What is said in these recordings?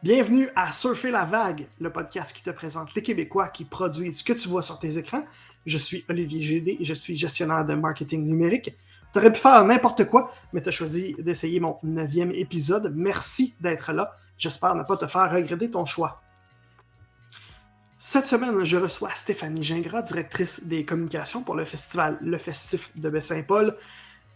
Bienvenue à Surfer la vague, le podcast qui te présente les Québécois qui produisent ce que tu vois sur tes écrans. Je suis Olivier Gédé et je suis gestionnaire de marketing numérique. Tu aurais pu faire n'importe quoi, mais tu as choisi d'essayer mon 9e épisode. Merci d'être là. J'espère ne pas te faire regretter ton choix. Cette semaine, je reçois Stéphanie Gingras, directrice des communications pour le festival Le Festif de Baie-Saint-Paul.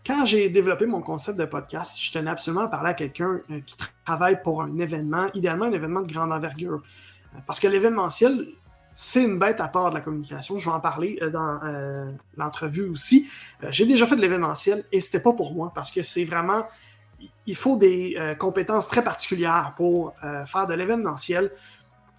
Quand j'ai développé mon concept de podcast, je tenais absolument à parler à quelqu'un qui travaille pour un événement, idéalement un événement de grande envergure. Parce que l'événementiel, c'est une bête à part de la communication. Je vais en parler dans l'entrevue aussi. J'ai déjà fait de l'événementiel et c'était pas pour moi parce que c'est vraiment... Il faut des compétences très particulières pour faire de l'événementiel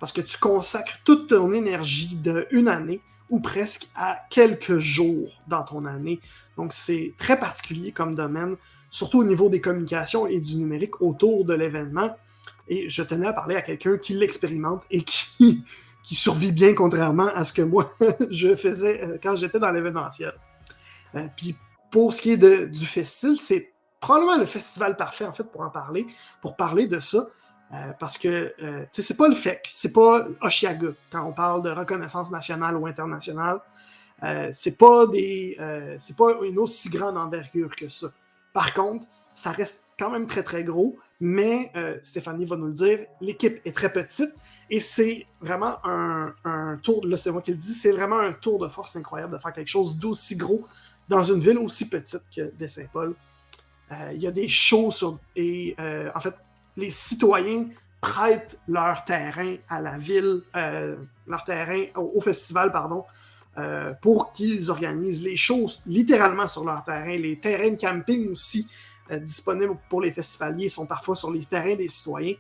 parce que tu consacres toute ton énergie d'une année ou presque à quelques jours dans ton année. Donc, c'est très particulier comme domaine, surtout au niveau des communications et du numérique autour de l'événement. Et je tenais à parler à quelqu'un qui l'expérimente et qui survit bien, contrairement à ce que moi, je faisais quand j'étais dans l'événementiel. Puis, pour ce qui est du festival, c'est probablement le festival parfait, en fait, pour parler de ça. Parce que, c'est pas le FEC, c'est pas Oshiaga, quand on parle de reconnaissance nationale ou internationale. C'est pas une aussi grande envergure que ça. Par contre, ça reste quand même très, très gros, mais Stéphanie va nous le dire, l'équipe est très petite et c'est vraiment un tour, là c'est moi qui le dis, c'est vraiment un tour de force incroyable de faire quelque chose d'aussi gros dans une ville aussi petite que Baie-Saint-Paul. Il y a des shows et en fait, les citoyens prêtent leur terrain à la ville, leur terrain au festival, pardon, pour qu'ils organisent les shows littéralement sur leur terrain. Les terrains de camping aussi disponibles pour les festivaliers sont parfois sur les terrains des citoyens.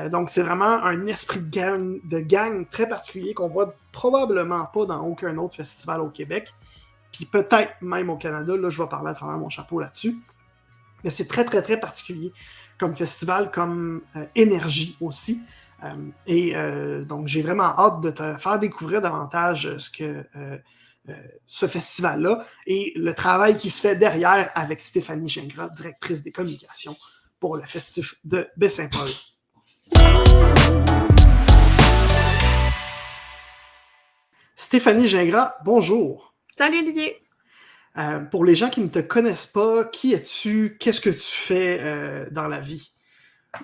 Donc, c'est vraiment un esprit de gang très particulier qu'on voit probablement pas dans aucun autre festival au Québec, puis peut-être même au Canada. Là, je vais parler à travers mon chapeau là-dessus. Mais c'est très, très, très particulier comme festival, comme énergie aussi. Donc, j'ai vraiment hâte de te faire découvrir davantage ce festival-là et le travail qui se fait derrière avec Stéphanie Gingras, directrice des communications pour le Festif de Baie-Saint-Paul. Stéphanie Gingras, bonjour. Salut Olivier! Pour les gens qui ne te connaissent pas, qui es-tu? Qu'est-ce que tu fais dans la vie?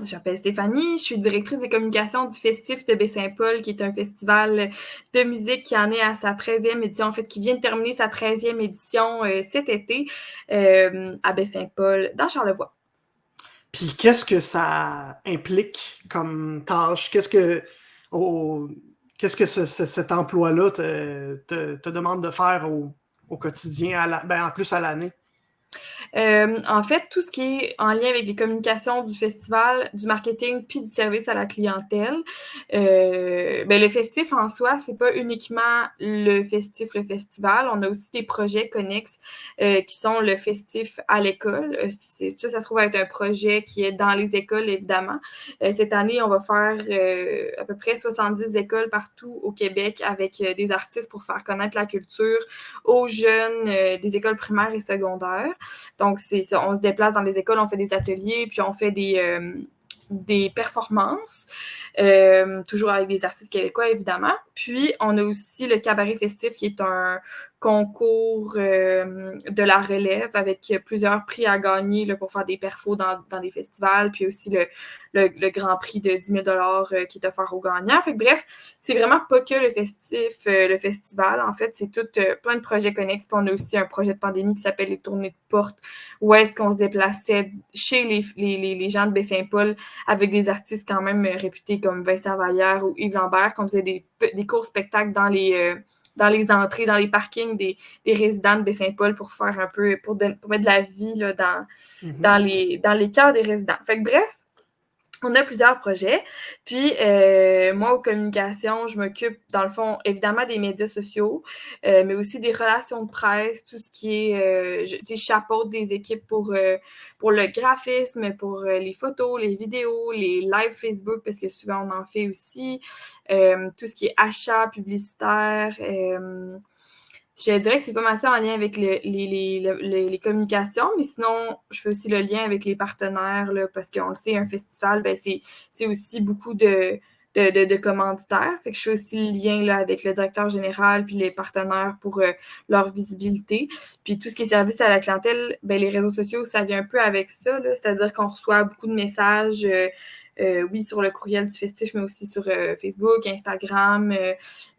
Je m'appelle Stéphanie, je suis directrice des communications du Festif de Baie-Saint-Paul, qui est un festival de musique qui en est à sa 13e édition, en fait, qui vient de terminer sa 13e édition cet été à Baie-Saint-Paul, dans Charlevoix. Puis qu'est-ce que ça implique comme tâche? Qu'est-ce que cet emploi-là te demande de faire au quotidien, en plus à l'année? En fait, tout ce qui est en lien avec les communications du festival, du marketing puis du service à la clientèle. Le festif en soi, c'est pas uniquement le festival. On a aussi des projets connexes qui sont le festif à l'école. Ça se trouve être un projet qui est dans les écoles, évidemment. Cette année, on va faire à peu près 70 écoles partout au Québec avec des artistes pour faire connaître la culture aux jeunes des écoles primaires et secondaires. Donc, c'est ça, on se déplace dans les écoles, on fait des ateliers, puis on fait des performances, toujours avec des artistes québécois, évidemment. Puis, on a aussi le Cabaret Festif, qui est un concours de la relève avec plusieurs prix à gagner là, pour faire des perfos dans des festivals, puis aussi le grand prix de 10 000 qui est offert aux gagnants. Fait que, bref, c'est vraiment pas que le festival. En fait, c'est tout plein de projets connexes. Puis on a aussi un projet de pandémie qui s'appelle les tournées de porte, où est-ce qu'on se déplaçait chez les gens de Baie-Saint-Paul avec des artistes quand même réputés comme Vincent Vallière ou Yves Lambert, qu'on faisait des courts spectacles dans les entrées, dans les parkings des résidents de Baie-Saint-Paul pour faire un peu, pour mettre de la vie là, dans les cœurs des résidents. Fait que bref, on a plusieurs projets. Puis, moi, aux communications, je m'occupe, dans le fond, évidemment, des médias sociaux, mais aussi des relations de presse, tout ce qui est, je chapeaute des équipes pour le graphisme, pour les photos, les vidéos, les lives Facebook, parce que souvent, on en fait aussi, tout ce qui est achat publicitaire, Je dirais que c'est pas mal ça en lien avec les communications, mais sinon, je fais aussi le lien avec les partenaires, là, parce qu'on le sait, un festival, ben, c'est aussi beaucoup de commanditaires. Fait que je fais aussi le lien là, avec le directeur général puis les partenaires pour leur visibilité. Puis tout ce qui est service à la clientèle, ben, les réseaux sociaux, ça vient un peu avec ça. Là. C'est-à-dire qu'on reçoit beaucoup de messages, oui, sur le courriel du festif, mais aussi sur Facebook, Instagram,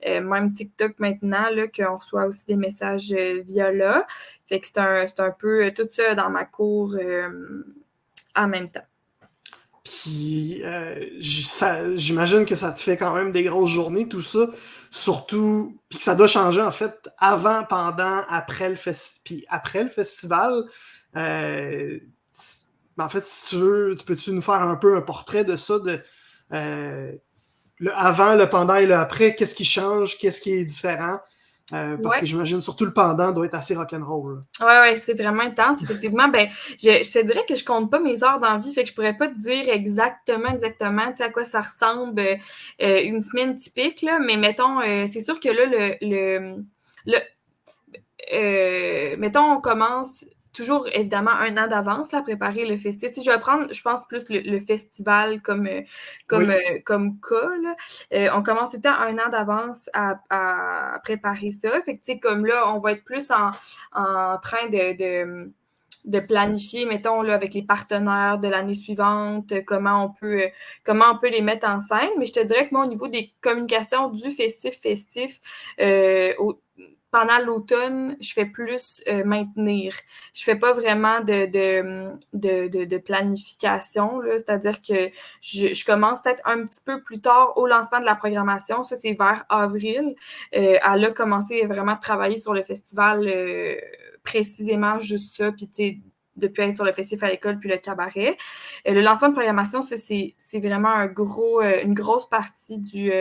même TikTok maintenant, là, qu'on reçoit aussi des messages via là. Fait que c'est un peu tout ça dans ma cour en même temps. Puis, j'imagine que ça te fait quand même des grosses journées, tout ça. Surtout, puis que ça doit changer, en fait, avant, pendant, après puis après le festival. En fait, si tu veux, peux-tu nous faire un peu un portrait de ça, de le avant, le pendant et le après? Qu'est-ce qui change? Qu'est-ce qui est différent? Parce que j'imagine surtout le pendant doit être assez rock'n'roll. Ouais, c'est vraiment intense. Effectivement, ben, je te dirais que je compte pas mes heures d'envie, fait que je pourrais pas te dire exactement, tu sais, à quoi ça ressemble une semaine typique, là. Mais mettons, c'est sûr que là, mettons, on commence toujours, évidemment, un an d'avance là, à préparer le festival. Tu sais, je vais prendre, je pense, plus le festival comme cas. Là. On commence tout le temps un an d'avance à préparer ça. Fait que, tu sais, comme là, on va être plus en train de planifier, mettons, là, avec les partenaires de l'année suivante, comment on peut les mettre en scène. Mais je te dirais que moi, au niveau des communications du festif, pendant l'automne, je fais plus maintenir. Je fais pas vraiment de planification, là. C'est-à-dire que je commence peut-être un petit peu plus tard au lancement de la programmation. Ça, c'est vers avril. Elle a commencé vraiment à travailler sur le festival précisément juste ça. Puis, tu sais, depuis être sur le festival à l'école puis le cabaret. Le lancement de programmation, ça, c'est vraiment une grosse partie du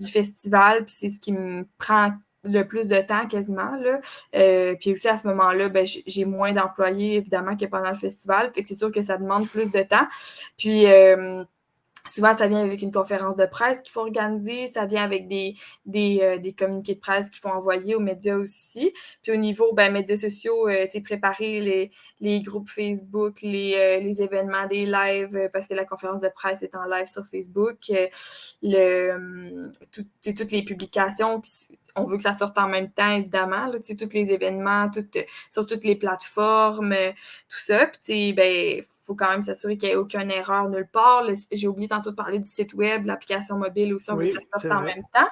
festival. Puis c'est ce qui me prend le plus de temps quasiment. Là. Puis aussi à ce moment-là, ben, j'ai moins d'employés évidemment que pendant le festival. Fait que c'est sûr que ça demande plus de temps. Puis souvent, ça vient avec une conférence de presse qu'il faut organiser, ça vient avec des communiqués de presse qu'il faut envoyer aux médias aussi. Puis au niveau médias sociaux, préparer les groupes Facebook, les événements, des lives, parce que la conférence de presse est en live sur Facebook. Toutes les publications, on veut que ça sorte en même temps, évidemment. Là, tous les événements, sur toutes les plateformes, tout ça. Puis, il faut quand même s'assurer qu'il n'y ait aucune erreur nulle part. J'ai oublié tantôt de parler du site web, l'application mobile aussi, on veut que ça sorte en même temps.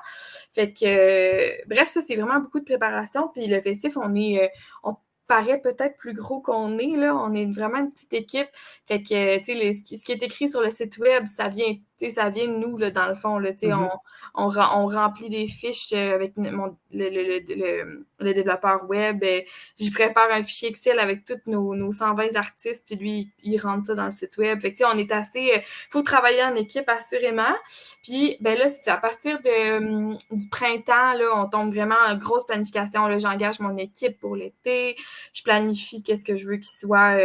Fait que, bref, ça, c'est vraiment beaucoup de préparation. Puis le festif, on paraît peut-être plus gros qu'on est, là. On est vraiment une petite équipe. Fait que, ce qui est écrit sur le site web, ça vient de nous, là, dans le fond, là. On remplit des fiches avec le développeur web. J'y prépare un fichier Excel avec tous nos 120 artistes, puis lui, il rentre ça dans le site web. Fait que, on est assez... faut travailler en équipe, assurément. Puis, là, c'est à partir du printemps, là, on tombe vraiment en grosse planification. Là, j'engage mon équipe pour l'été. Je planifie qu'est-ce que je veux qu'il soit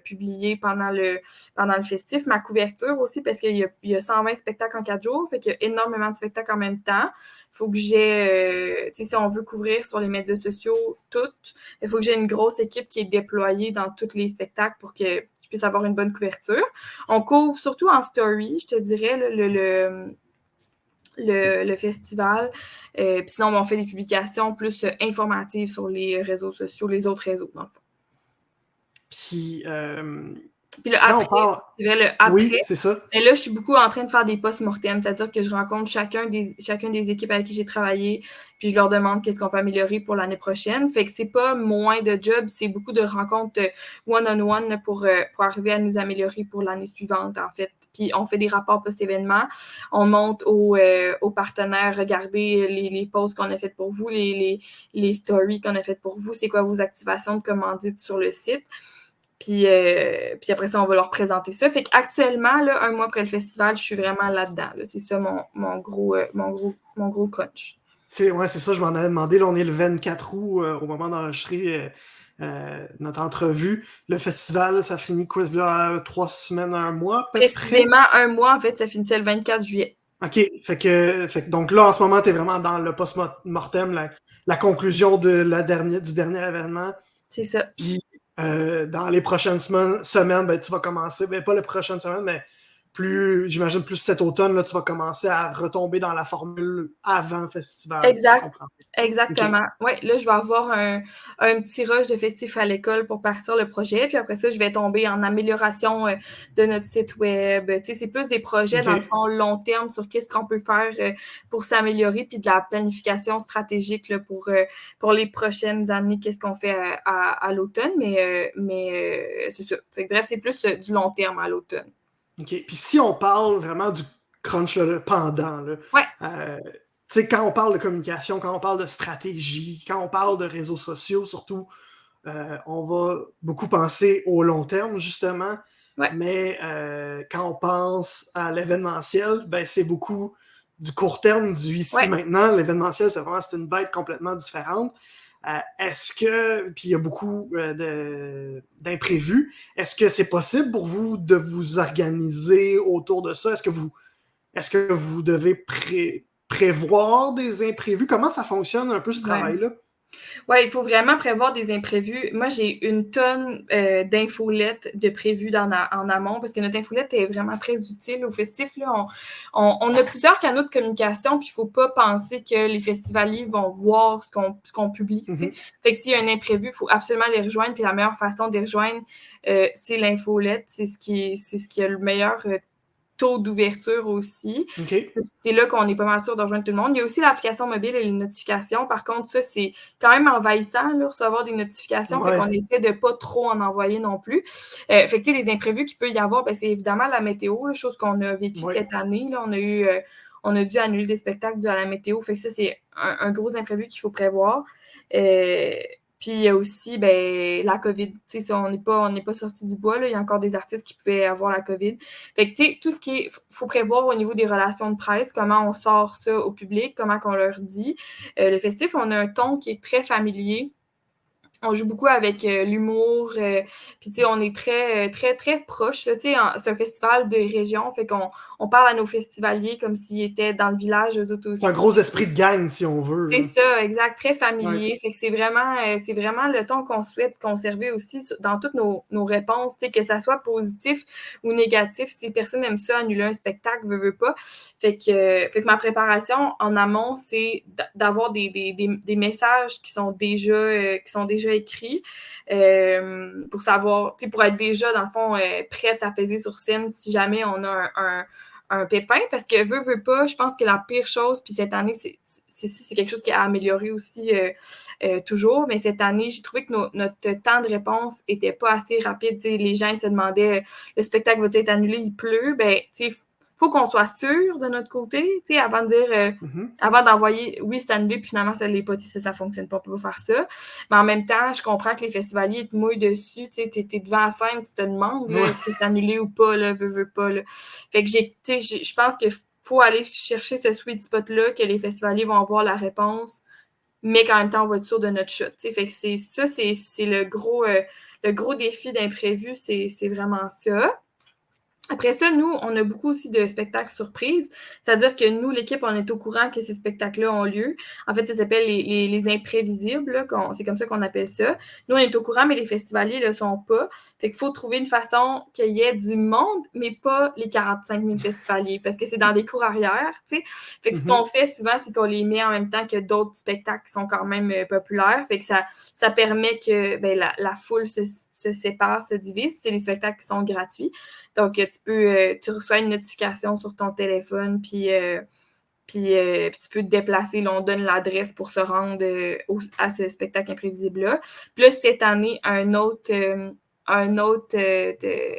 publié pendant le festif. Ma couverture aussi, parce qu'il y a 120 spectacles en 4 jours, fait qu'il y a énormément de spectacles en même temps. Il faut que j'ai, si on veut couvrir sur les médias sociaux toutes, il faut que j'ai une grosse équipe qui est déployée dans tous les spectacles pour que je puisse avoir une bonne couverture. On couvre surtout en story, je te dirais, le festival. Puis sinon, on fait des publications plus informatives sur les réseaux sociaux, les autres réseaux, dans le fond. Puis le après, c'est vrai, le après. Oui, c'est ça. Mais là, je suis beaucoup en train de faire des post-mortem, c'est-à-dire que je rencontre chacune des équipes avec qui j'ai travaillé, puis je leur demande qu'est-ce qu'on peut améliorer pour l'année prochaine. Fait que c'est pas moins de job, c'est beaucoup de rencontres one-on-one pour arriver à nous améliorer pour l'année suivante, en fait. Puis on fait des rapports post-événement, on monte aux partenaires, regardez les posts qu'on a faites pour vous, les stories qu'on a faites pour vous, c'est quoi vos activations de commandites sur le site. Puis après ça, on va leur présenter ça. Fait qu'actuellement, là, un mois après le festival, je suis vraiment là-dedans. Là. C'est ça mon gros crunch. C'est ça, je m'en avais demandé. Là, on est le 24 août au moment d'enregistrer notre entrevue. Le festival, ça finit quoi? Là, 3 semaines, 1 mois? Précisément 1 mois, en fait, ça finissait le 24 juillet. OK. Donc là, en ce moment, tu es vraiment dans le post-mortem, la conclusion du dernier événement. C'est ça. Puis dans les prochaines semaines, ben, tu vas commencer, ben, pas les prochaines semaines, mais j'imagine plus cet automne, là, tu vas commencer à retomber dans la formule avant festival, si je Exact. comprends. Exactement. Oui, là, je vais avoir un petit rush de festif à l'école pour partir le projet. Puis après ça, je vais tomber en amélioration de notre site web. Tu sais, c'est plus des projets, dans le OK. fond, long terme sur qu'est-ce qu'on peut faire pour s'améliorer, puis de la planification stratégique là, pour les prochaines années, qu'est-ce qu'on fait à l'automne. Mais c'est ça. Fait que, bref, c'est plus du long terme à l'automne. OK. Puis si on parle vraiment du crunch, là, le pendant, là, Ouais. tu sais, quand on parle de communication, quand on parle de stratégie, quand on parle de réseaux sociaux, surtout, on va beaucoup penser au long terme, justement. Ouais. Mais quand on pense à l'événementiel, ben, c'est beaucoup du court terme, du ici Ouais. maintenant. L'événementiel, c'est une bête complètement différente. Puis il y a beaucoup d'imprévus. Est-ce que c'est possible pour vous de vous organiser autour de ça? Est-ce que vous devez prévoir des imprévus? Comment ça fonctionne un peu ce Ouais. travail-là? Oui, il faut vraiment prévoir des imprévus. Moi, j'ai une tonne d'infolettes de prévues en amont parce que notre infolette est vraiment très utile au festif. Là. On a plusieurs canaux de communication, puis il ne faut pas penser que les festivaliers vont voir ce qu'on publie. Mm-hmm. Fait que s'il y a un imprévu, il faut absolument les rejoindre. Puis la meilleure façon de les rejoindre, c'est l'infolette. C'est ce qui a le meilleur taux d'ouverture aussi. OK. C'est là qu'on est pas mal sûr de rejoindre tout le monde. Il y a aussi l'application mobile et les notifications. Par contre, ça, c'est quand même envahissant, là, recevoir des notifications. Ouais. Fait qu'on essaie de pas trop en envoyer non plus. Fait que, tu sais, les imprévus qu'il peut y avoir, ben, c'est évidemment la météo, là, chose qu'on a vécue cette année. Là. On a dû annuler des spectacles dû à la météo. Fait que ça, c'est un gros imprévu qu'il faut prévoir. Puis il y a aussi la COVID. Tu sais, on n'est pas sorti du bois. Là. Il y a encore des artistes qui pouvaient avoir la COVID. Fait que, tu sais, tout ce qui est. Faut prévoir au niveau des relations de presse, comment on sort ça au public, comment qu'on leur dit. Le festif, on a un ton qui est très familier. On joue beaucoup avec l'humour, puis tu sais, on est très, très, très proche. Tu sais, c'est un festival de région, fait qu'on parle à nos festivaliers comme s'ils étaient dans le village, eux autres C'est un aussi. gros esprit de gang, si on veut. C'est Là. ça, exact, très familier. Ouais. Fait que c'est vraiment le ton qu'on souhaite conserver aussi dans toutes nos réponses, tu sais, que ça soit positif ou négatif. Si personne n'aime ça, annuler un spectacle, veut pas. Fait que ma préparation en amont, c'est d'avoir des messages qui sont déjà écrits pour savoir, tu sais, pour être déjà, dans le fond, prête à peser sur scène si jamais on a un pépin, parce que veut pas, je pense que la pire chose, puis cette année, c'est quelque chose qui a amélioré aussi toujours, mais cette année, j'ai trouvé que notre temps de réponse était pas assez rapide. T'sais, les gens ils se demandaient, le spectacle va-t-il être annulé, il pleut, ben, tu sais, faut qu'on soit sûr de notre côté, tu sais, avant de dire, avant d'envoyer, oui, c'est annulé, puis finalement, ça l'est pas, ça fonctionne pas, on peut pas faire ça. Mais en même temps, je comprends que les festivaliers te mouillent dessus, tu sais, t'es devant la scène, tu te demandes, là, est-ce que c'est annulé ou pas, là, veut pas, là. Fait que je pense qu'il faut aller chercher ce sweet spot-là, que les festivaliers vont avoir la réponse, mais qu'en même temps, on va être sûr de notre shot. T'sais. Fait que c'est le gros défi d'imprévu, c'est vraiment ça. Après ça, nous, on a beaucoup aussi de spectacles surprises. C'est-à-dire que nous, l'équipe, on est au courant que ces spectacles-là ont lieu. En fait, ça s'appelle les imprévisibles. Là, c'est comme ça qu'on appelle ça. Nous, on est au courant, mais les festivaliers ne le sont pas. Fait qu'il faut trouver une façon qu'il y ait du monde, mais pas les 45 000 festivaliers, parce que c'est dans des cours arrière, tu sais. Fait que ce qu'on fait souvent, c'est qu'on les met en même temps que d'autres spectacles qui sont quand même populaires. Fait que ça permet que la foule se sépare, se divise. Puis c'est des spectacles qui sont gratuits. Donc, tu reçois une notification sur ton téléphone, puis tu peux te déplacer. Là, on donne l'adresse pour se rendre à ce spectacle imprévisible-là. Puis là, cette année, un autre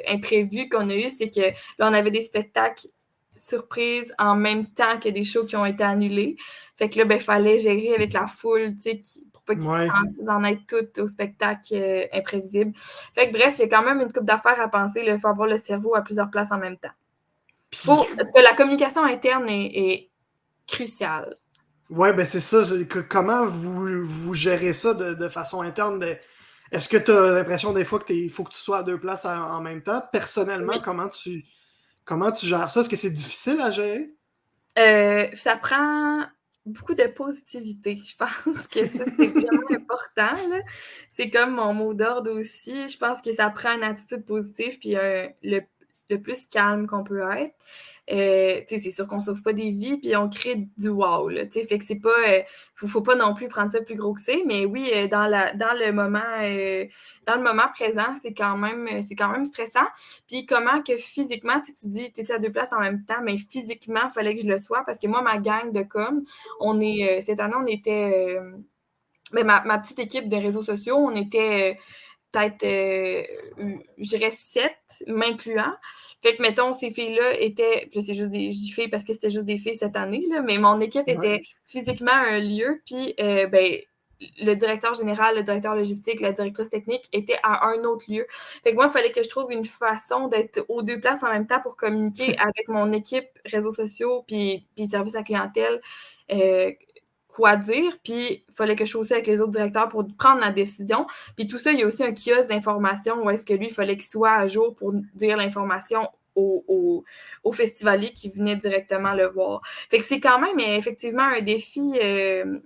imprévu qu'on a eu, c'est que là, on avait des spectacles surprises en même temps que des shows qui ont été annulés. Fait que là, il fallait gérer avec la foule, tu sais, pour pas qu'ils en aient toutes au spectacle imprévisible. Fait que bref, il y a quand même une couple d'affaires à penser. Il faut avoir le cerveau à plusieurs places en même temps. Parce que la communication interne est cruciale. Ouais, ben c'est ça. Comment vous gérez ça de façon interne? Est-ce que tu as l'impression des fois qu'il faut que tu sois à deux places en même temps? Personnellement, Oui. comment tu gères ça? Est-ce que c'est difficile à gérer? Ça prend beaucoup de positivité. Je pense que ça, c'est vraiment important, là. C'est comme mon mot d'ordre aussi. Je pense que ça prend une attitude positive puis le plus calme qu'on peut être. C'est sûr qu'on ne sauve pas des vies puis on crée du wow, là, fait que c'est pas... faut pas non plus prendre ça plus gros que c'est, mais oui, dans le moment présent, c'est quand même stressant. Puis comment que physiquement, tu dis, tu es à deux places en même temps, mais physiquement, il fallait que je le sois parce que moi, ma gang de com, cette année, on était, ma petite équipe de réseaux sociaux, on était peut-être, je dirais 7, m'incluant. Fait que, mettons, ces filles-là étaient, puis c'est juste des filles parce que c'était juste des filles cette année, là, mais mon équipe était physiquement à un lieu, puis le directeur général, le directeur logistique, la directrice technique étaient à un autre lieu. Fait que moi, il fallait que je trouve une façon d'être aux deux places en même temps pour communiquer avec mon équipe réseaux sociaux puis service à clientèle, quoi dire, puis il fallait que je sois aussi avec les autres directeurs pour prendre la décision. Puis tout ça, il y a aussi un kiosque d'information où est-ce que lui, il fallait qu'il soit à jour pour dire l'information aux festivaliers qui venaient directement le voir. Fait que c'est quand même effectivement un défi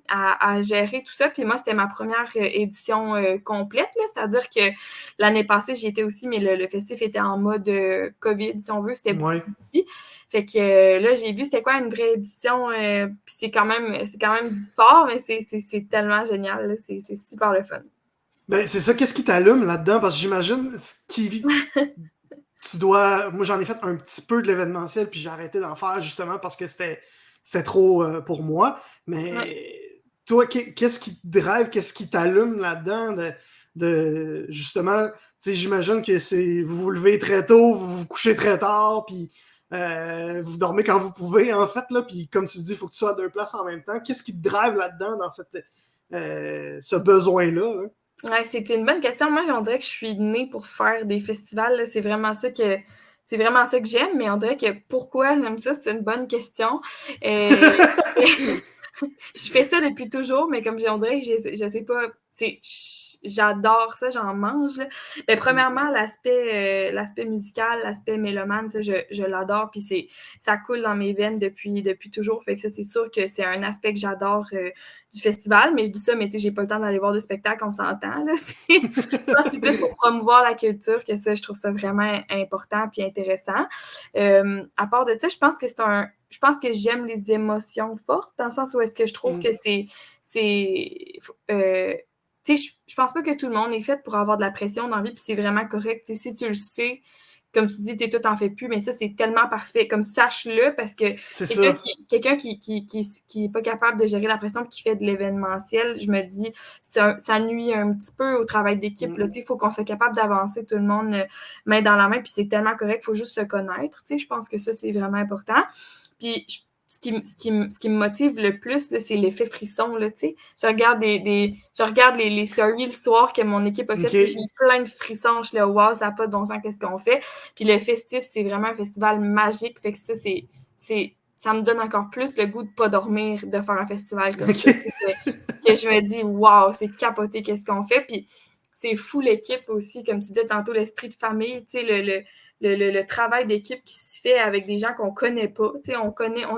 à gérer tout ça. Puis moi, c'était ma première édition complète, là, c'est-à-dire que l'année passée, j'y étais aussi, mais le festif était en mode COVID, si on veut, c'était beaucoup plus petit. Fait que là, j'ai vu c'était quoi une vraie édition, puis c'est quand même du sport, mais c'est tellement génial, là, c'est super le fun. Ben, c'est ça, qu'est-ce qui t'allume là-dedans? Parce que j'imagine moi, j'en ai fait un petit peu de l'événementiel, puis j'ai arrêté d'en faire justement parce que c'était trop pour moi. Mais toi, qu'est-ce qui te drive, qu'est-ce qui t'allume là-dedans justement, tu sais, j'imagine que vous vous levez très tôt, vous vous couchez très tard, puis vous dormez quand vous pouvez, en fait, là, puis comme tu dis, il faut que tu sois à deux places en même temps. Qu'est-ce qui te drive là-dedans, dans ce besoin-là, là? Ouais, c'est une bonne question. Moi, on dirait que je suis née pour faire des festivals, là. C'est vraiment ça que j'aime, mais on dirait que pourquoi j'aime ça, c'est une bonne question. Je fais ça depuis toujours, mais comme on dirait que je sais pas, j'adore ça, j'en mange, là. Mais premièrement, l'aspect musical, l'aspect mélomane, ça, je l'adore, puis ça coule dans mes veines depuis toujours. Fait que ça, c'est sûr que c'est un aspect que j'adore du festival, mais je dis ça, mais tu sais, j'ai pas le temps d'aller voir de spectacle, on s'entend, là. Je pense que c'est plus pour promouvoir la culture que ça, je trouve ça vraiment important puis intéressant. À part de ça, je pense que j'aime les émotions fortes, dans le sens où est-ce que je trouve que tu sais, je pense pas que tout le monde est fait pour avoir de la pression dans la vie, puis c'est vraiment correct. Tu sais, si tu le sais, comme tu dis, toi, t'en fais plus, mais ça, c'est tellement parfait. Comme sache-le, parce que quelqu'un qui est pas capable de gérer la pression et qui fait de l'événementiel, je me dis, ça nuit un petit peu au travail d'équipe. Tu sais, il faut qu'on soit capable d'avancer tout le monde main dans la main, puis c'est tellement correct, il faut juste se connaître. Tu sais, je pense que ça, c'est vraiment important. Puis, ce qui me motive le plus, là, c'est l'effet frisson. Là, je regarde, je regarde les stories le soir que mon équipe a fait, puis j'ai plein de frissons. Je suis là, wow, ça n'a pas de bon sens, qu'est-ce qu'on fait? Puis le festif, c'est vraiment un festival magique. Fait que ça me donne encore plus le goût de ne pas dormir, de faire un festival comme ça. Que je me dis, wow, c'est capoté, qu'est-ce qu'on fait? Puis c'est fou l'équipe aussi, comme tu disais tantôt, l'esprit de famille, tu sais, le travail d'équipe qui se fait avec des gens qu'on connaît pas. Tu sais, on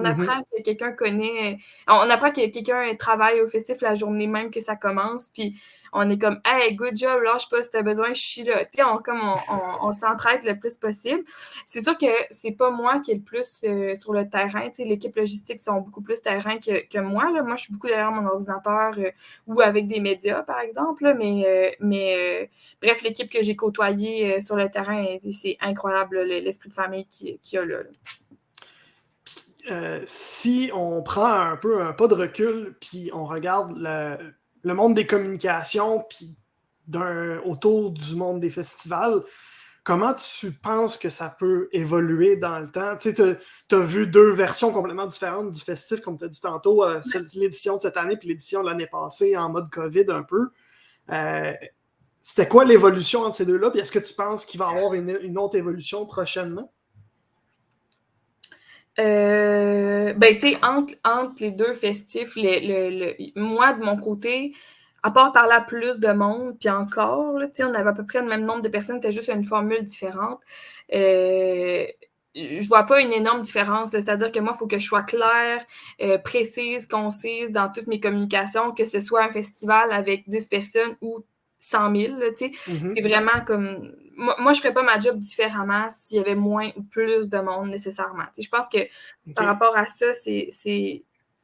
apprend que quelqu'un connaît, on apprend que quelqu'un travaille au festif la journée même que ça commence, puis on est comme, hey, good job, lâche pas si t'as besoin, je suis là. Tu sais, on s'entraide le plus possible. C'est sûr que c'est pas moi qui est le plus sur le terrain. Tu sais, l'équipe logistique sont beaucoup plus terrain que moi. Là. Moi, je suis beaucoup derrière mon ordinateur ou avec des médias, par exemple. Là, mais bref, l'équipe que j'ai côtoyée sur le terrain, c'est incroyable l'esprit de famille qu'il y a là. Si on prend un peu un pas de recul, puis on regarde le monde des communications, puis autour du monde des festivals, comment tu penses que ça peut évoluer dans le temps? Tu sais, tu as vu deux versions complètement différentes du festif, comme tu as dit tantôt, l'édition de cette année puis l'édition de l'année passée en mode COVID un peu. C'était quoi l'évolution entre ces deux-là? Puis est-ce que tu penses qu'il va y avoir une autre évolution prochainement? Ben, tu sais, entre les deux festifs, moi, de mon côté, à part parler à plus de monde, puis encore, là, on avait à peu près le même nombre de personnes, c'était juste une formule différente. je vois pas une énorme différence. C'est-à-dire que moi, il faut que je sois claire, précise, concise dans toutes mes communications, que ce soit un festival avec 10 personnes ou 100 000, là, tu sais. C'est vraiment comme... Moi, je ferais pas ma job différemment s'il y avait moins ou plus de monde nécessairement. Tu sais, je pense que par rapport à ça, c'est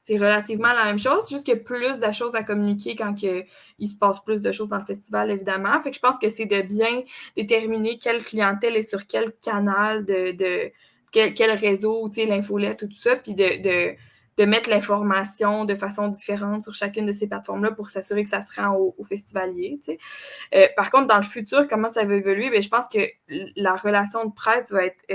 relativement la même chose, juste qu'il y a plus de choses à communiquer quand il se passe plus de choses dans le festival, évidemment. Fait que je pense que c'est de bien déterminer quelle clientèle est sur quel canal, quel réseau, tu sais, l'infolette ou tout ça, puis de mettre l'information de façon différente sur chacune de ces plateformes-là pour s'assurer que ça se rend aux festivaliers, tu sais. Par contre, dans le futur, comment ça va évoluer? Bien, je pense que la relation de presse va être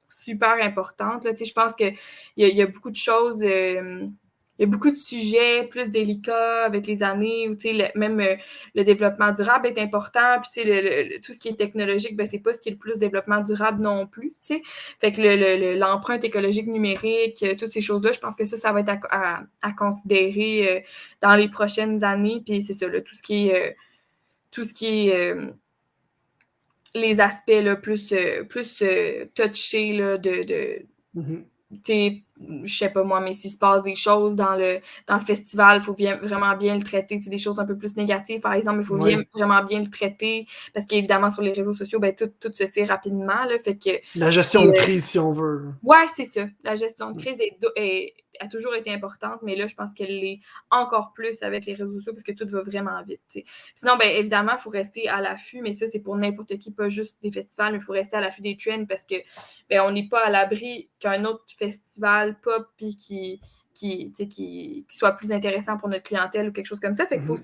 super importante. Là. Tu sais, je pense qu'il y a beaucoup de choses, il y a beaucoup de sujets plus délicats avec les années, où tu sais, même le développement durable est important, puis tu sais, tout ce qui est technologique, ben, c'est pas ce qui est le plus développement durable non plus, tu sais. Fait que l'empreinte écologique numérique, toutes ces choses-là, je pense que ça va être à considérer dans les prochaines années, puis c'est ça, là, tout ce qui est les aspects là, plus touchés là, je sais pas moi, mais s'il se passe des choses dans le festival, il faut vraiment bien le traiter. Des choses un peu plus négatives, par exemple, il faut vraiment bien le traiter parce qu'évidemment, sur les réseaux sociaux, ben, tout se sait rapidement. Là, fait que, la gestion de crise, si on veut. Oui, c'est ça. La gestion de crise a toujours été importante, mais là, je pense qu'elle l'est encore plus avec les réseaux sociaux parce que tout va vraiment vite. T'sais. Sinon, bien évidemment, il faut rester à l'affût, mais ça, c'est pour n'importe qui, pas juste des festivals, mais il faut rester à l'affût des trends parce que ben, on n'est pas à l'abri qu'un autre festival pop puis qui soit plus intéressant pour notre clientèle ou quelque chose comme ça. Fait qu'il faut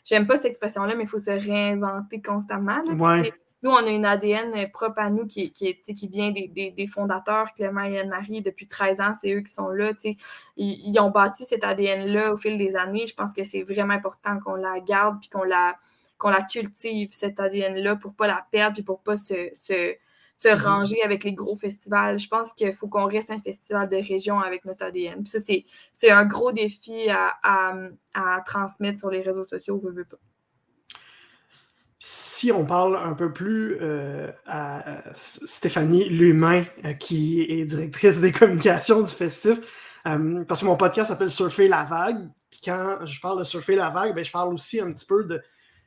j'aime pas cette expression-là, mais il faut se réinventer constamment. Là, nous, on a une ADN propre à nous qui vient des fondateurs, Clément et Anne-Marie, depuis 13 ans, c'est eux qui sont là. Ils ont bâti cette ADN-là au fil des années. Je pense que c'est vraiment important qu'on la garde puis qu'on la cultive, cette ADN-là, pour ne pas la perdre puis pour ne pas se ranger avec les gros festivals. Je pense qu'il faut qu'on reste un festival de région avec notre ADN. Puis ça, c'est un gros défi à transmettre sur les réseaux sociaux, veut pas. Si on parle un peu plus à Stéphanie Lumain, qui est directrice des communications du festif, parce que mon podcast s'appelle Surfer la vague, puis quand je parle de surfer la vague, ben, je parle aussi un petit peu de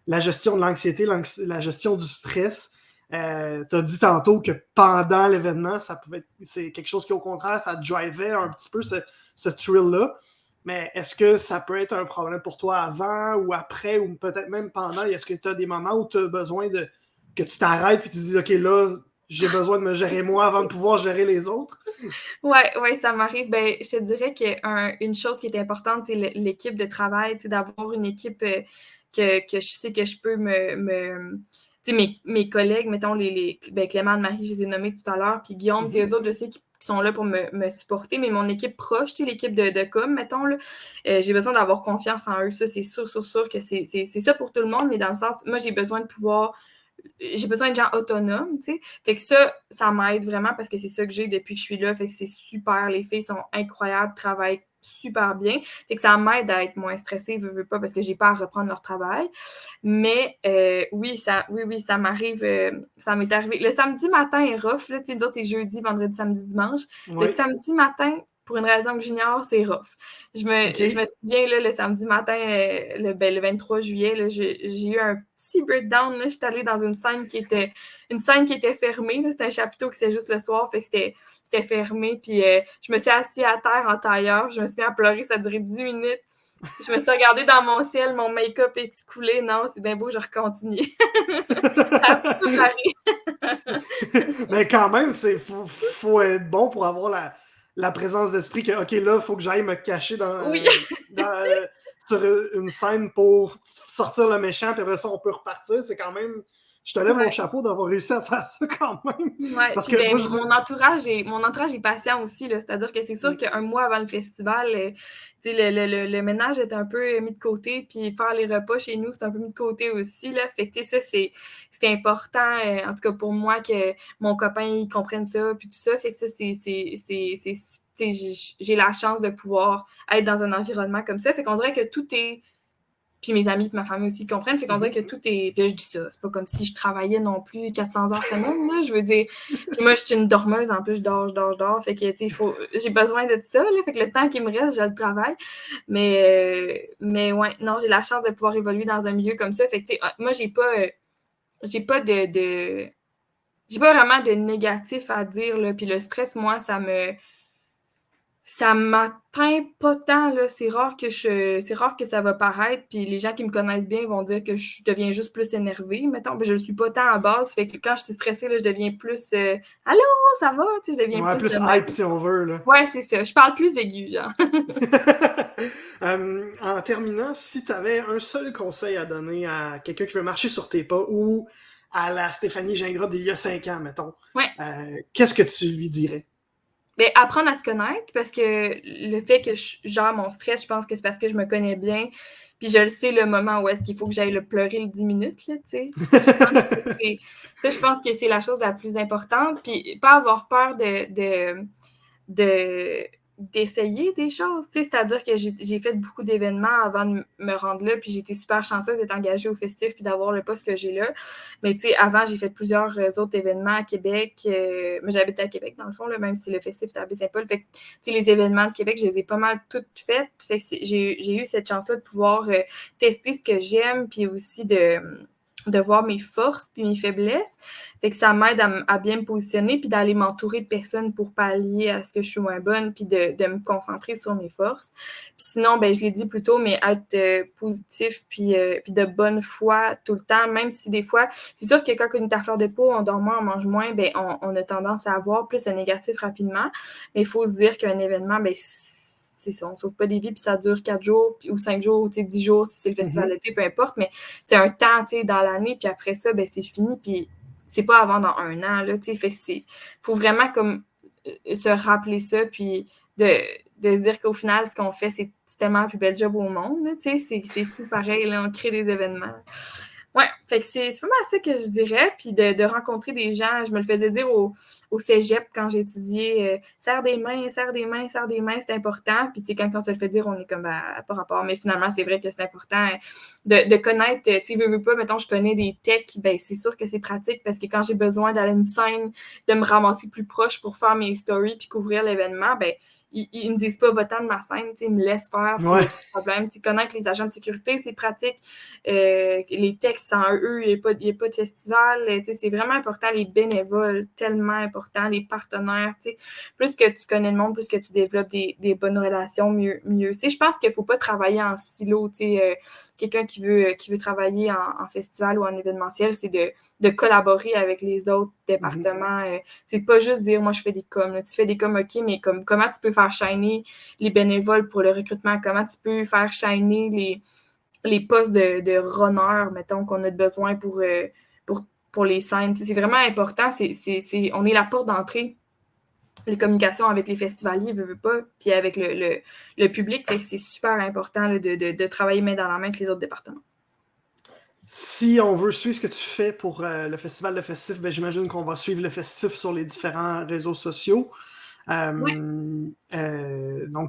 la gestion de l'anxiété, la gestion du stress. Tu as dit tantôt que pendant l'événement, c'est quelque chose qui, au contraire, ça drivait un petit peu ce thrill-là. Mais est-ce que ça peut être un problème pour toi avant ou après ou peut-être même pendant? Est-ce que tu as des moments où tu as besoin que tu t'arrêtes et tu te dis « OK, là, j'ai besoin de me gérer moi avant de pouvoir gérer les autres? » Ouais, ça m'arrive. Ben, je te dirais qu'une chose qui est importante, c'est l'équipe de travail, d'avoir une équipe que je sais que je peux tu sais, mes collègues, mettons, ben, Clément, Anne-Marie, je les ai nommés tout à l'heure, puis Guillaume, eux autres, je sais qu'ils sont là pour me supporter, mais mon équipe proche, l'équipe de com, mettons, là, j'ai besoin d'avoir confiance en eux. Ça, c'est sûr que c'est ça pour tout le monde, mais dans le sens, moi, j'ai besoin de gens autonomes, tu sais. Fait que ça m'aide vraiment parce que c'est ça que j'ai depuis que je suis là. Fait que c'est super. Les filles sont incroyables, travaillent super bien. Fait que ça m'aide à être moins stressée, veux pas, parce que j'ai pas à reprendre leur travail. Mais oui, ça m'arrive. Ça m'est arrivé. Le samedi matin est rough, là. Tu sais, nous autres, c'est jeudi, vendredi, samedi, dimanche. Oui. Le samedi matin, pour une raison que j'ignore, c'est rough. Je me souviens, là, le samedi matin, le 23 juillet, là, j'ai eu un petit breakdown. Là. J'étais allée dans une scène qui était fermée. C'était un chapiteau qui c'était juste le soir, fait que c'était fermé. Puis je me suis assise à terre en tailleur. Je me suis mis à pleurer, ça a duré 10 minutes. Je me suis regardée dans mon ciel, mon make-up est coulé. Non, c'est bien beau, je recontinue. Ça a tout pareil. Mais quand même, faut être bon pour avoir la présence d'esprit que, OK, là, il faut que j'aille me cacher sur une scène pour sortir le méchant, puis après ça, on peut repartir. C'est quand même... Je te lève mon chapeau d'avoir réussi à faire ça quand même. Ouais, parce que mon entourage est patient aussi. Là. C'est-à-dire que c'est sûr qu'un mois avant le festival, le ménage est un peu mis de côté, puis faire les repas chez nous, c'est un peu mis de côté aussi. Là. Fait que ça, c'est important, en tout cas pour moi, que mon copain il comprenne ça, puis tout ça. Fait que ça, j'ai la chance de pouvoir être dans un environnement comme ça. Fait qu'on dirait que tout est puis mes amis et ma famille aussi comprennent. Fait qu'on dirait que tout est... Puis là, je dis ça, c'est pas comme si je travaillais non plus 400 heures semaine, là, je veux dire. Puis moi, je suis une dormeuse, en plus, je dors. Fait que, tu sais, j'ai besoin de ça, là. Fait que le temps qui me reste, je le travaille. Mais ouais, non, j'ai la chance de pouvoir évoluer dans un milieu comme ça. Fait que, tu sais, moi, j'ai pas j'ai pas vraiment de négatif à dire, là. Puis le stress, moi, ça m'atteint pas tant, là. C'est rare que ça va paraître. Puis les gens qui me connaissent bien vont dire que je deviens juste plus énervée, mettons. Mais je le suis pas tant à base. Fait que quand je suis stressée, là, je deviens plus allô, ça va? Tu sais, je deviens plus hype, si on veut, là. Ouais, c'est ça. Je parle plus aigu, genre. En terminant, si tu avais un seul conseil à donner à quelqu'un qui veut marcher sur tes pas ou à la Stéphanie Gingras d'il y a 5 ans, mettons, qu'est-ce que tu lui dirais? Bien, apprendre à se connaître, parce que le fait que je gère mon stress, je pense que c'est parce que je me connais bien, puis je le sais le moment où est-ce qu'il faut que j'aille le pleurer le 10 minutes, là, tu sais. Je pense que c'est la chose la plus importante, puis pas avoir peur d'essayer des choses, tu sais, c'est-à-dire que j'ai fait beaucoup d'événements avant de me rendre là, puis j'étais super chanceuse d'être engagée au festif puis d'avoir le poste que j'ai là, mais tu sais, avant, j'ai fait plusieurs autres événements à Québec, mais j'habite à Québec, dans le fond, là, même si le festif était à Baie-Saint-Paul, fait que, tu sais, les événements de Québec, je les ai pas mal toutes faites, fait que j'ai eu cette chance-là de pouvoir tester ce que j'aime, puis aussi de voir mes forces puis mes faiblesses. Fait que ça m'aide à bien me positionner puis d'aller m'entourer de personnes pour pallier à ce que je suis moins bonne puis de me concentrer sur mes forces. Puis sinon, ben je l'ai dit plus tôt, mais être positif puis de bonne foi tout le temps, même si des fois, c'est sûr que quand on est à fleur de peau, on dort moins, on mange moins, ben on a tendance à avoir plus un négatif rapidement. Mais il faut se dire qu'un événement, ben c'est ça, on ne sauve pas des vies, puis ça dure 4 jours ou 5 jours, 10 jours, si c'est le festival d'été, peu importe, mais c'est un temps dans l'année, puis après ça, ben, c'est fini, puis c'est pas avant dans un an, là, fait que faut vraiment comme se rappeler ça, puis de se dire qu'au final, ce qu'on fait, c'est tellement le plus bel job au monde, là, c'est fou pareil, là, on crée des événements. Ouais, fait que c'est vraiment ça que je dirais, puis de rencontrer des gens, je me le faisais dire au cégep quand j'étudiais, serre des mains, c'est important, puis tu sais, quand on se le fait dire, on est comme, pas rapport, mais finalement, c'est vrai que c'est important de connaître, tu sais, veux pas, mettons, je connais des techs, ben c'est sûr que c'est pratique, parce que quand j'ai besoin d'aller à une scène, de me ramasser plus proche pour faire mes stories puis couvrir l'événement, ben ils me disent pas va-t'en de ma scène, ils me laissent faire, puis pas de problème. Connaître les agents de sécurité, c'est pratique. Les textes, sans eux, il n'y a pas de festival. C'est vraiment important, les bénévoles, tellement important, les partenaires. Plus que tu connais le monde, plus que tu développes des bonnes relations, mieux. Je pense qu'il ne faut pas travailler en silo. Quelqu'un qui veut travailler en festival ou en événementiel, c'est de collaborer avec les autres départements. C'est pas juste dire, moi, je fais des coms. Tu fais des coms, OK, mais comment tu peux faire shiner les bénévoles pour le recrutement? Comment tu peux faire shiner les postes de runner, mettons, qu'on a besoin pour les scènes? C'est vraiment important. On est la porte d'entrée, les communications avec les festivaliers, veut pas, puis avec le public. Fait que c'est super important là, de travailler main dans la main avec les autres départements. Si on veut suivre ce que tu fais pour le festival de festif, ben, j'imagine qu'on va suivre le festif sur les différents réseaux sociaux. Donc,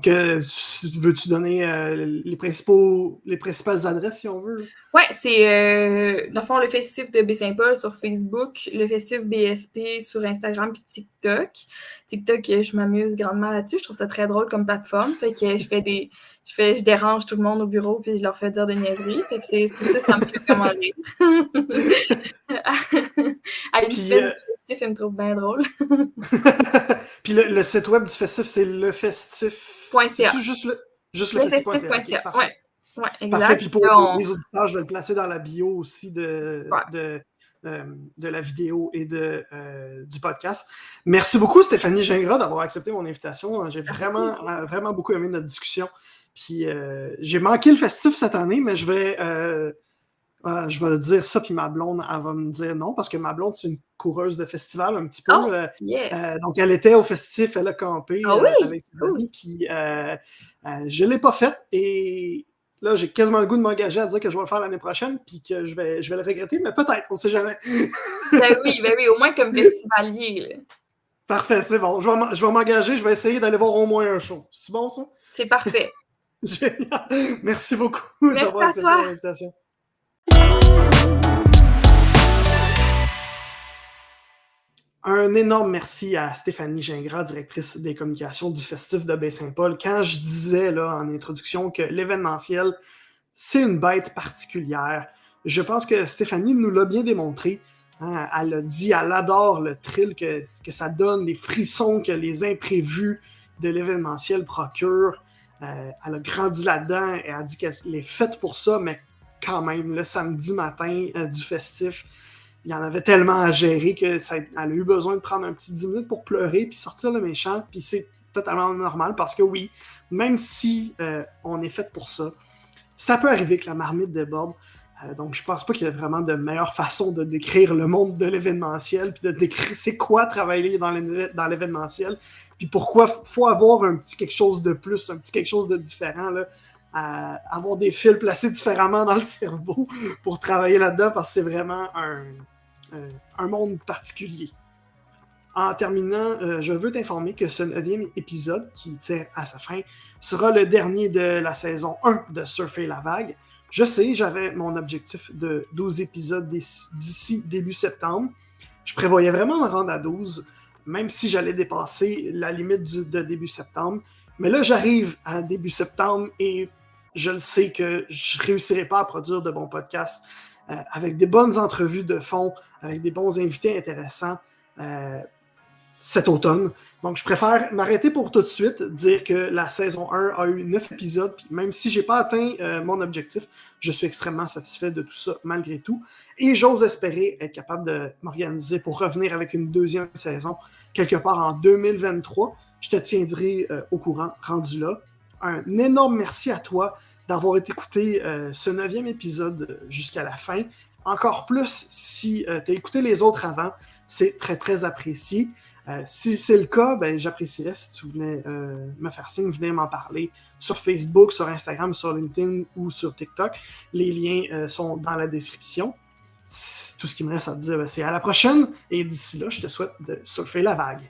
veux-tu donner les principales adresses, si on veut? Oui, c'est, dans le fond, le festif de Baie-Saint-Paul sur Facebook, le festif BSP sur Instagram puis TikTok. TikTok, je m'amuse grandement là-dessus. Je trouve ça très drôle comme plateforme. Fait que je dérange tout le monde au bureau puis je leur fais dire des niaiseries. Fait que ça me fait vraiment rire. Une semaine du festif, il me trouve bien drôle. Puis le site web du festif, c'est lefestif.ca. C'est-tu juste le festif.ca? Oui, exact. Parfait. Puis pour les auditeurs, je vais le placer dans la bio aussi de la vidéo et du podcast. Merci beaucoup, Stéphanie Gingras, d'avoir accepté mon invitation. J'ai vraiment beaucoup aimé notre discussion. Puis j'ai manqué le festif cette année, mais je vais le dire ça, puis ma blonde, elle va me dire non, parce que ma blonde, c'est une coureuse de festival un petit peu. Donc, elle était au festif, elle a campé avec ses amis, puis je ne l'ai pas faite. Et là, j'ai quasiment le goût de m'engager à dire que je vais le faire l'année prochaine, puis que je vais le regretter, mais peut-être, on ne sait jamais. ben oui, au moins comme festivalier. Là. Parfait, c'est bon. Je vais m'engager, je vais essayer d'aller voir au moins un show. C'est bon, ça? C'est parfait. Génial. Merci beaucoup Merci d'avoir à accepté toi. l'invitation. Un énorme merci à Stéphanie Gingras, directrice des communications du Festif de Baie-Saint-Paul. Quand je disais là, en introduction que l'événementiel, c'est une bête particulière, je pense que Stéphanie nous l'a bien démontré. Hein, elle a dit, elle adore le thrill que ça donne, les frissons que les imprévus de l'événementiel procurent. Elle a grandi là-dedans et elle a dit qu'elle est faite pour ça, mais quand même, le samedi matin du festif, il y en avait tellement à gérer qu'elle a eu besoin de prendre un petit 10 minutes pour pleurer puis sortir le méchant. Puis c'est totalement normal parce que oui, même si on est fait pour ça, ça peut arriver que la marmite déborde. Donc je pense pas qu'il y a vraiment de meilleure façon de décrire le monde de l'événementiel puis de décrire c'est quoi travailler dans l'événementiel puis pourquoi faut avoir un petit quelque chose de plus, un petit quelque chose de différent là. Avoir des fils placés différemment dans le cerveau pour travailler là-dedans parce que c'est vraiment un monde particulier. En terminant, je veux t'informer que ce 9e épisode, qui tire à sa fin, sera le dernier de la saison 1 de Surfer la vague. Je sais, j'avais mon objectif de 12 épisodes d'ici début septembre. Je prévoyais vraiment me rendre à 12, même si j'allais dépasser la limite de début septembre. Mais là, j'arrive à début septembre et je le sais que je ne réussirai pas à produire de bons podcasts avec des bonnes entrevues de fond, avec des bons invités intéressants cet automne. Donc, je préfère m'arrêter pour tout de suite, dire que la saison 1 a eu 9 épisodes, puis même si je n'ai pas atteint mon objectif, je suis extrêmement satisfait de tout ça malgré tout. Et j'ose espérer être capable de m'organiser pour revenir avec une deuxième saison quelque part en 2023. Je te tiendrai au courant rendu là. Un énorme merci à toi d'avoir écouté ce 9e épisode jusqu'à la fin. Encore plus si tu as écouté les autres avant, c'est très, très apprécié. Si c'est le cas, ben, j'apprécierais si tu voulais me faire signe, venir m'en parler sur Facebook, sur Instagram, sur LinkedIn ou sur TikTok. Les liens sont dans la description. Tout ce qui me reste à te dire, c'est à la prochaine. Et d'ici là, je te souhaite de surfer la vague.